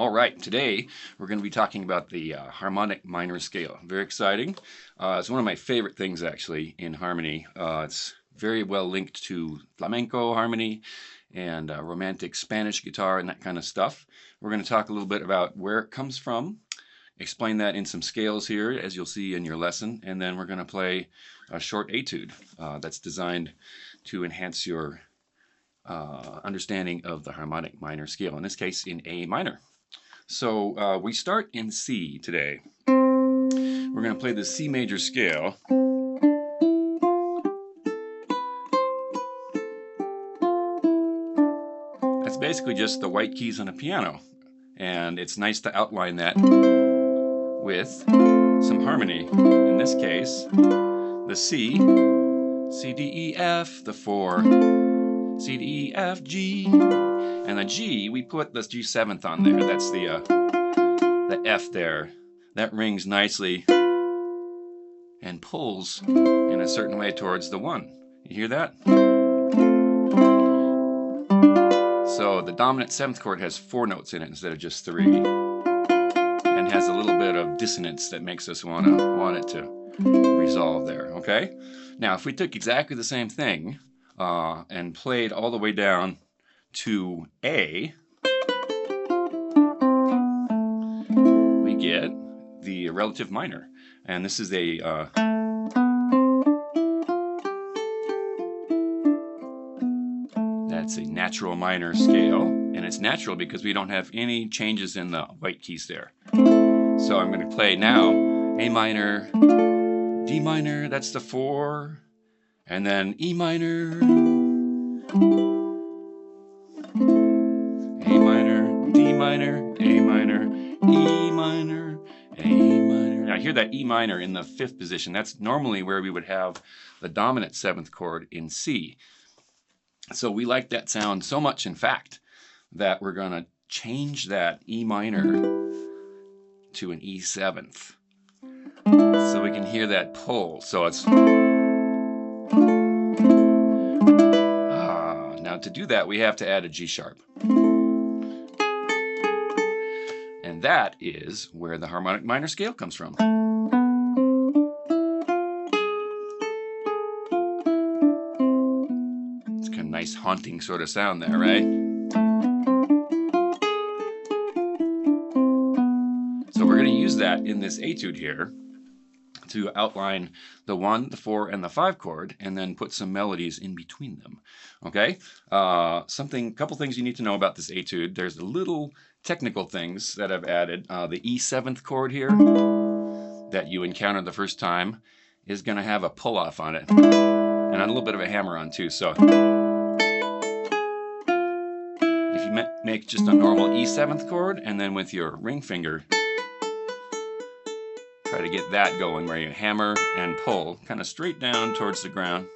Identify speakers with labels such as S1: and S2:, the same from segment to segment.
S1: All right, today we're going to be talking about the harmonic minor scale. Very exciting. It's one of my favorite things actually in harmony. It's very well linked to flamenco harmony and romantic Spanish guitar and that kind of stuff. We're going to talk a little bit about where it comes from, explain that in some scales here as you'll see in your lesson, and then we're going to play a short etude that's designed to enhance your understanding of the harmonic minor scale, in this case in A minor. So we start in C today. We're going to play the C major scale. That's basically just the white keys on a piano. And it's nice to outline that with some harmony. In this case, the C, C, D, E, F, the 4, C, D, E, F, G, and the G, we put the G7th on there. That's the F there. That rings nicely and pulls in a certain way towards the 1. You hear that? So the dominant 7th chord has 4 notes in it instead of just 3, and has a little bit of dissonance that makes us want it to resolve there. Okay? Now, if we took exactly the same thing and played all the way down to A, we get the relative minor. And this is a that's a natural minor scale, and it's natural because we don't have any changes in the white keys there. So I'm going to play now A minor, D minor, that's the 4, and then E minor, A minor, D minor, A minor, E minor, A minor. Now hear that E minor in the 5th position. That's normally where we would have the dominant 7th chord in C. So we like that sound so much, in fact, that we're going to change that E minor to an E7th. So we can hear that pull. So it's... now to do that, we have to add a G sharp. And that is where the harmonic minor scale comes from. It's kind of nice haunting sort of sound there, right? So we're going to use that in this etude here to outline the 1, the 4, and the 5 chord, and then put some melodies in between them. Okay? Couple things you need to know about this etude. There's the little technical things that I've added. The E7th chord here that you encountered the first time is going to have a pull-off on it, and a little bit of a hammer on too. So if you make just a normal E7th chord, and then with your ring finger, try to get that going where you hammer and pull kind of straight down towards the ground.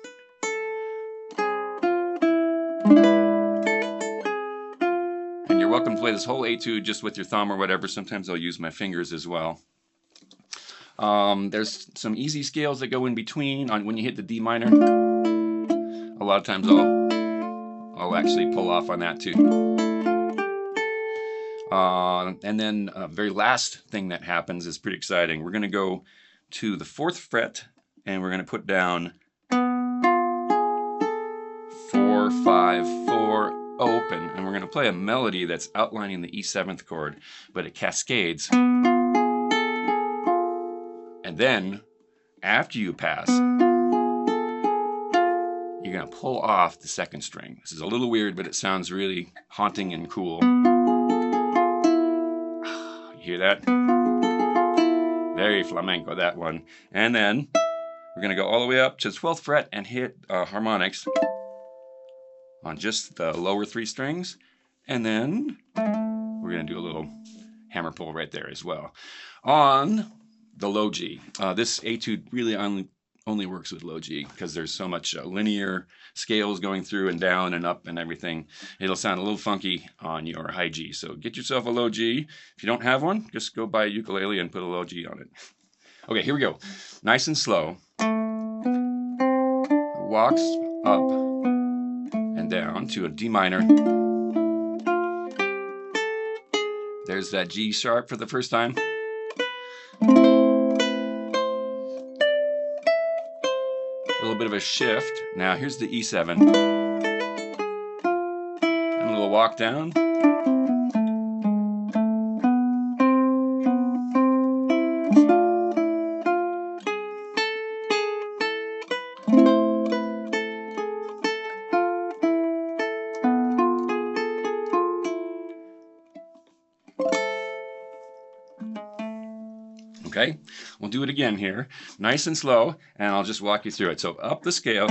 S1: And you're welcome to play this whole etude just with your thumb or whatever. Sometimes I'll use my fingers as well. There's some easy scales that go in between. When you hit the D minor, a lot of times I'll actually pull off on that too. And then very last thing that happens is pretty exciting. We're going to go to the 4th fret, and we're going to put down 4, 5, 4, open, and we're going to play a melody that's outlining the E7th chord, but it cascades. And then, after you pass, you're going to pull off the 2nd string. This is a little weird, but it sounds really haunting and cool. Hear that? Very flamenco, that one. And then we're going to go all the way up to the 12th fret and hit harmonics on just the lower 3 strings. And then we're going to do a little hammer pull right there as well. On the low G. This etude really only works with low G because there's so much linear scales going through and down and up and everything. It'll sound a little funky on your high G. So get yourself a low G. If you don't have one, just go buy a ukulele and put a low G on it. Okay, here we go. Nice and slow. Walks up and down to a D minor. There's that G sharp for the first time. A little bit of a shift. Now here's the E7. And a little walk down. Okay, we'll do it again here, nice and slow, and I'll just walk you through it. So up the scale,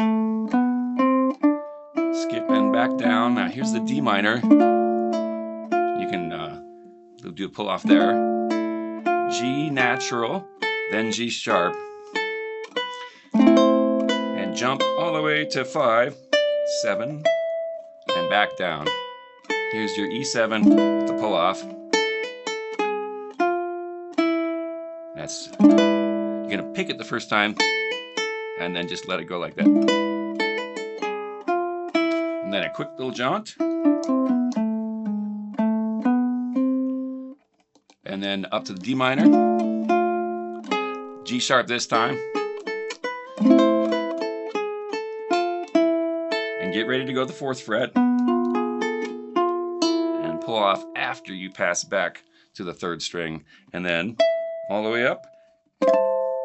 S1: skip and back down. Now here's the D minor. You can do a pull off there. G natural, then G sharp, and jump all the way to 5, 7, and back down. Here's your E7 with the pull off. That's, you're gonna pick it the first time and then just let it go like that. And then a quick little jaunt. And then up to the D minor. G sharp this time. And get ready to go to the 4th fret. And pull off after you pass back to the 3rd string. And then all the way up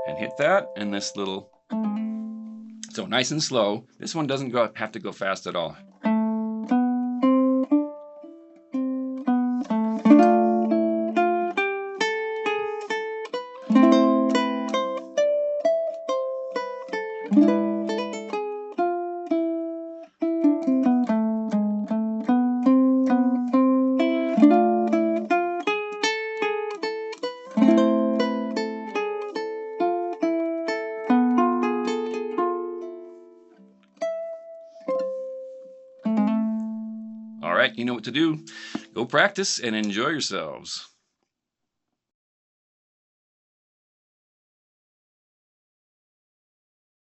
S1: and hit that and this little, so nice and slow. This one doesn't have to go fast at all. All right, you know what to do. Go practice and enjoy yourselves.